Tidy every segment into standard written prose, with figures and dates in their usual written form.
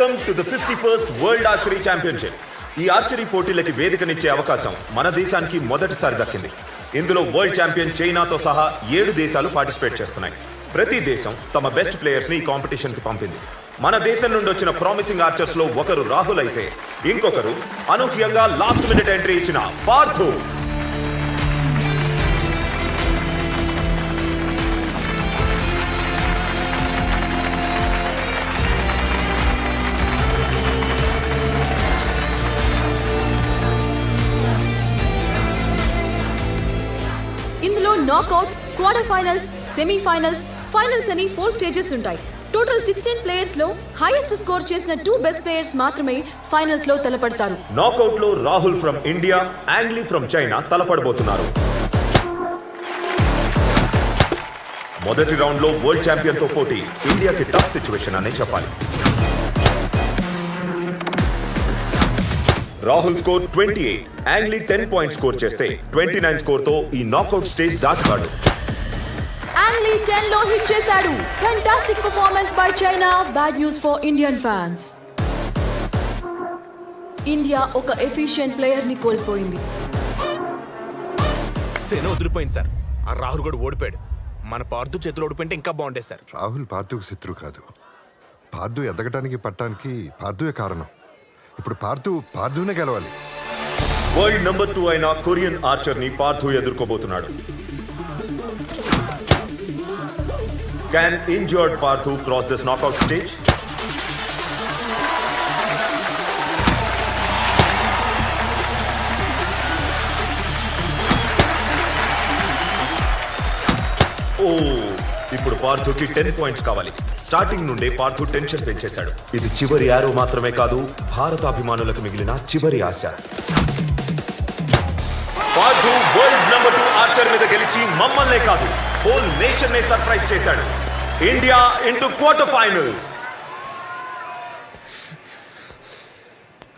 Welcome to the 51st world archery championship. ఈ archery పోటీలకి వేదికనిచ్చే అవకాశం మన దేశానికి మొదటిసారి దక్కింది. ఇందులో వరల్డ్ ఛాంపియన్ చైనాతో సహా 7 దేశాలు పార్టిసిపేట్ చేస్తున్నాయి. ప్రతి దేశం తమ బెస్ట్ ప్లేయర్స్ ని ఈ కాంపిటీషన్ కి పంపింది. మన దేశం నుండి వచ్చిన ప్రామిసింగ్ ఆర్చర్స్ లో ఒకరు రాహుల్ అయితే ఇంకొకరు అనూహ్యంగా లాస్ట్ మినిట్ ఎంట్రీ ఇచ్చిన పార్థు. ఇందులో knockout, quarter finals, semifinals, finals అని 4 స్టేజెస్ ఉంటాయి. టోటల్ 16 ప్లేయర్స్ లో హైయెస్ట్ స్కోర్ చేసిన 2 బెస్ట్ ప్లేయర్స్ మాత్రమే ఫైనల్స్ లో తలపడతారు. నాకౌట్ లో Rahul from India, Yangli from China తలపడబోతున్నారు. మొదటి రౌండ్ లో వరల్డ్ ఛాంపియన్ తో పోటీ ఇండియాకి టఫ్ సిచ్యువేషన్ అనే చెప్పాలి. రాహుల్ స్కోర్ 28, యాంగ్లీ 10 పాయింట్స్ స్కోర్ చేస్తే 29 స్కోర్ తో ఈ నాకౌట్ స్టేజ్ దాటాడు. యాంగ్లీ 10 లో హిట్ చేశాడు. Fantastic performance by China. Bad news for Indian fans. India ఒక ఎఫిషియెంట్ ప్లేయర్ ని కోల్పోయింది. సేన వదిలిపోయింది సార్. ఆ రాహుల్ కూడా ఓడిపోయాడు. మన పార్థు చేతులు ఓడిపోయింటే ఇంకా బాగుండేది సార్. రాహుల్ పార్థుకు శత్రువు కాదు. పార్థు ఎదగటానికి పట్టానికి పార్థువే కారణం. ఇప్పుడు పార్థునే గెలవాలి. వరల్డ్ నెంబర్ 2 అయిన కొరియన్ ఆర్చర్ ని Partha ఎదుర్కోబోతున్నాడు. Can injured Parthu cross this knockout stage? ఇప్పుడు పార్థుకి 10 పాయింట్స్ కావాలి. స్టార్టింగ్ నుండే పార్థు టెన్షన్ పెంచేశాడు. ఇది చివరి యారో మాత్రమే కాదు, భారత అభిమానులకు మిగిలిన చివరి ఆశ. పార్థు వరల్డ్ నెంబర్ 2 ఆర్చర్ మీద గెలిచి మమ్మల్నే కాదు హోల్ నేషన్ నే సర్ప్రైజ్ చేశాడు. India into quarter finals.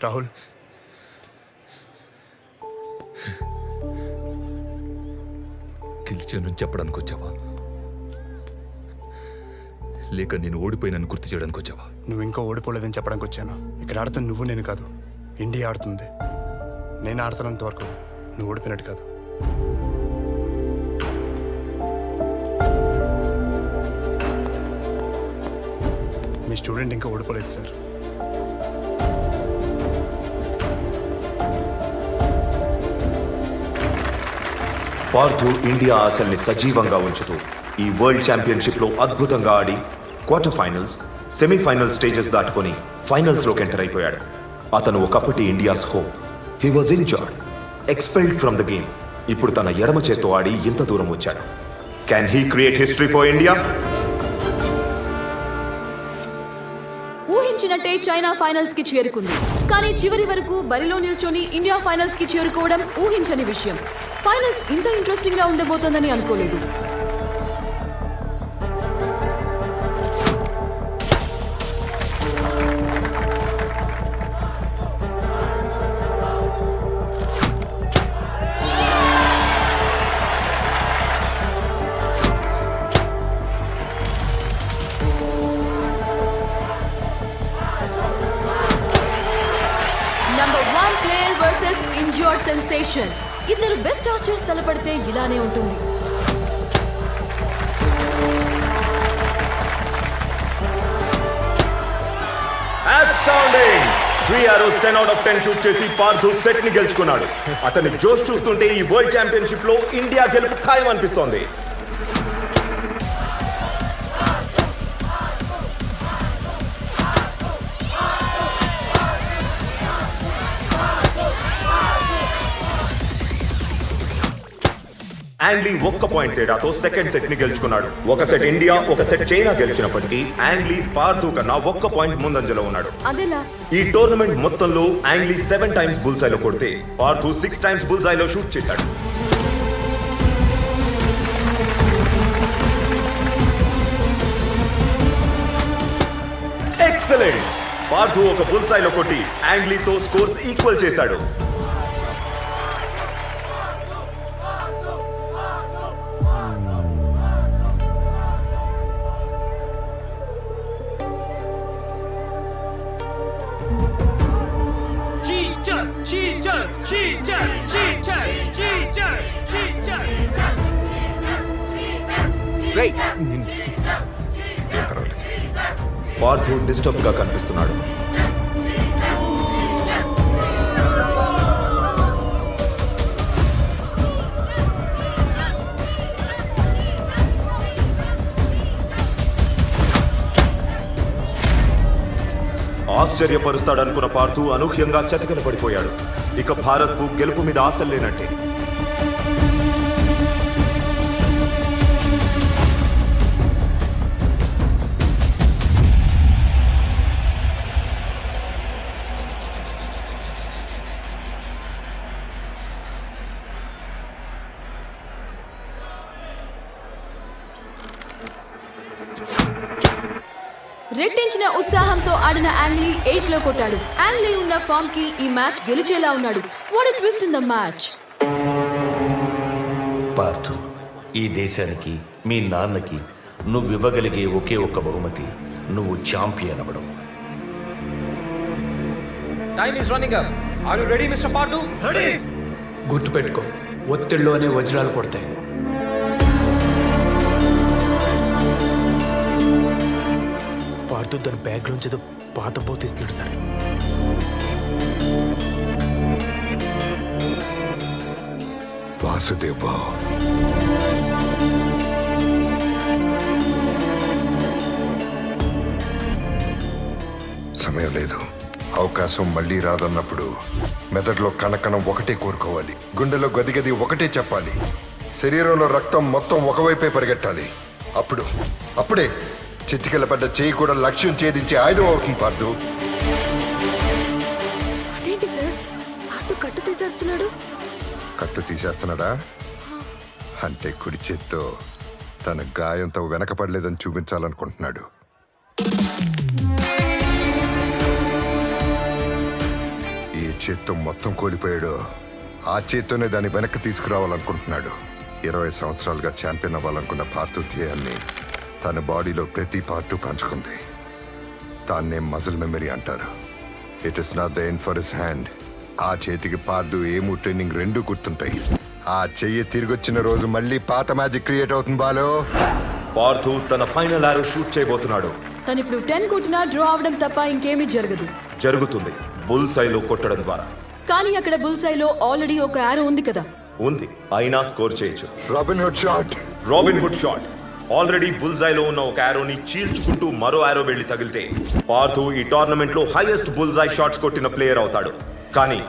Rahul, గెలిచానని చెప్పడానికి వచ్చావా, లేక నేను ఓడిపోయినని గుర్తు చేయడానికి వచ్చావా? నువ్వు ఇంకా ఓడిపోలేదని చెప్పడానికి వచ్చాను. ఇక్కడ ఆడుతున్న నువ్వు నేను కాదు, ఇండియా ఆడుతుంది. నేను ఆడుతున్నంత వరకు నువ్వు ఓడిపోయినట్టు కాదు. మీ స్టూడెంట్ ఇంకా ఓడిపోలేదు సార్. పార్థు ఇండియా ఆశల్ని సజీవంగా ఉంచుతూ ఈ వరల్డ్ ఛాంపియన్షిప్ లో అద్భుతంగా ఆడి క్వార్టర్ ఫైనల్స్, సెమీఫైనల్ స్టేజెస్ దాటుకొని ఫైనల్స్ లోకి ఎంటర్ అయిపోయాడు. అతను ఒకప్పటి India's hope. He was injured, expelled from the game. ఇప్పుడు తన ఎడమ చేత్తో ఆడి ఇంత దూరం వచ్చాడు. Can he create history for India? ఊహించినట్టే చైనా ఫైనల్స్ కి చేరుకుంది. కానీ చివరి వరకు బరిలో నిల్చొని ఇండియా ఫైనల్స్ కి చేరుకోవడం ఊహించని విషయం. ఫైనల్స్ ఇంత ఇంట్రెస్టింగ్ గా ఉండబోతోందని అనుకోలేదు. Number 1 player versus injured sensation. ఇద్దరు బెస్ట్ ఆర్చర్స్ తలపడితే ఇలానే ఉంటుంది. Astounding! 3 arrows 10 out of 10 shoot చేసి పార్థు సెట్ ని గెలుచుకున్నాడు. అతని జోష్ చూస్తుంటే ఈ వరల్డ్ ఛాంపియన్షిప్ లో ఇండియా గెలుపు ఖాయం అనిపిస్తోంది. యాంగ్లీ 1 పాయింట్ తేడాతో సెకండ్ సెట్ ని గెలుచుకున్నాడు. ఒక సెట్ ఇండియా, ఒక సెట్ చైనా గెలిచినప్పటికీ యాంగ్లీ పార్థు కన్నా 1 పాయింట్ ముందంజలో ఉన్నాడు. ఈ టోర్నమెంట్ మొత్తంలో యాంగ్లీ 7 టైమ్స్ బుల్సైలో కొడితే పార్థు 6 టైమ్స్ బుల్సైలో షూట్ చేశాడు. ఎక్సలెంట్! పార్థు ఒక బుల్సైలో కొట్టి యాంగ్లీతో స్కోర్స్ ఈక్వల్ చేశాడు. cheater, cheater, cheater, cheater, cheater. రేయ్ ఏం పర్వాలేదు. పార్థు డిస్టర్బ్ గా కనిపిస్తున్నాడు. ఆశ్చర్యపరుస్తాడనుకున్న పార్థు అనూహ్యంగా చతికిల పడిపోయాడు. ఇక భారత్కు గెలుపు మీద ఆశలు లేనట్టే. రెట్టించిన ఉత్సాహంతో ఆడిన యాంగ్లీ 8 లో కొట్టాడు. యాంగ్లీ ఉన్న ఫామ్ కి ఈ మ్యాచ్ గెలిచేలా ఉన్నాడు. What a twist in the match. Partha, ఈ దేశానికి మీ నాన్నకి నువ్వు ఇవ్వగలిగే ఒకే ఒక్క బహుమతి నువ్వు ఛాంపియన్ అవ్వడం. Time is running up. Are you ready, Mr. Pardu? గుర్తుపెట్టుకో, ఒత్తిడిలోనే వజ్రాలు పడతాయి. పార్థు తన బ్యాగ్ లోంచి ఏదో పాత పోతీస్తున్నాడు సార్. వాసుదేవ, సమయం లేదు. అవకాశం మళ్ళీ రాదన్నప్పుడు మెదడులో కణకణం ఒకటే కోరుకోవాలి, గుండెలో గదిగది ఒకటే చెప్పాలి, శరీరంలో రక్తం మొత్తం ఒకవైపే పరిగెట్టాలి. అప్పుడే చితికిల పడ్డ చేయి కూడా లక్ష్యం ఛేదించే ఆయుధం అవుతుంది పార్థు. అదేంటి సార్, పార్థు కట్టు తీసేస్తున్నాడు. కట్టు తీసేస్తున్నాడా అంటే కుడి చేత్తో తన గాయంతో వెనకపడలేదని చూపించాలనుకుంటున్నాడు. ఏ చేత్తో మొత్తం కోల్పోయాడో ఆ చేత్తోనే దాన్ని వెనక్కి తీసుకురావాలనుకుంటున్నాడు. 20 సంవత్సరాలుగా ఛాంపియన్ అవ్వాలనుకున్న పార్థు ధ్యేయాన్ని తన బాడీలో ప్రతి పార్టు పంచుకుంది. దాన్నే మజిల్ మెమరీ అంటారు. It is not the end for his hand. ఆ చేతికి పార్థు ఏము ట్రైనింగ్ రెండూ గుర్తుంటాయి. ఆ చెయ్యి తిరిగొచ్చిన రోజు మళ్ళీ పాత మ్యాజిక్ క్రియేట్ అవుతుంది బాలో. పార్థు తన ఫైనల్ ఆరో షూట్ చేయబోతున్నాడు. తను ఇప్పుడు 10 కొట్టినా డ్రా అవడం తప్ప ఇంకేమీ జరగదు. జరుగుతుంది బుల్ సైలో కొట్టడం ద్వారా. కానీ అక్కడ బుల్సైలో ఆల్రెడీ ఒక యారో ఉంది కదా. ఉంది, అయినా స్కోర్ చేయొచ్చు. Robin Hood shot. Robin Hood shot. Already బుల్జైలో ఉన్న ఒక యారోని చీల్చుకుంటూ మరో యారో వెళ్లి తగిలితే పార్థు ఈ టోర్నమెంట్ లో హైయెస్ట్ బుల్జై షాట్స్ కొట్టిన ప్లేయర్ అవుతాడు. కానీ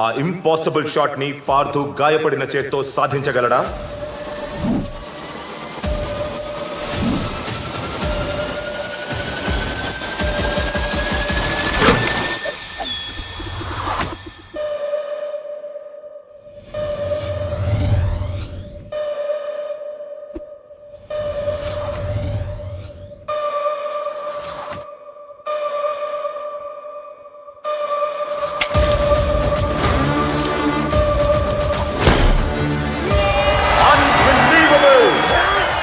ఆ ఇంపాసిబుల్ షాట్ ని పార్థు గాయపడిన చేత్తో సాధించగలడా?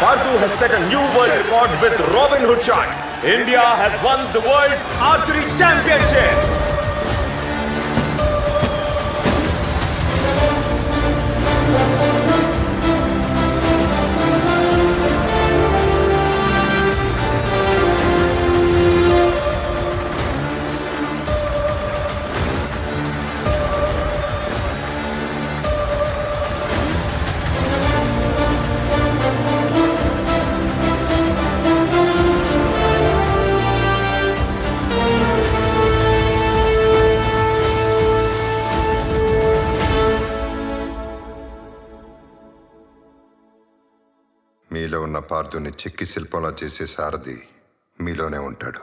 Pardu has set a new world record with Robin Hood shot. India has won the world's archery championship. మీలో ఉన్న పార్థుని చెక్కి శిల్పంలా చేసే సారథి మీలోనే ఉంటాడు.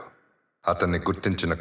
అతన్ని గుర్తించిన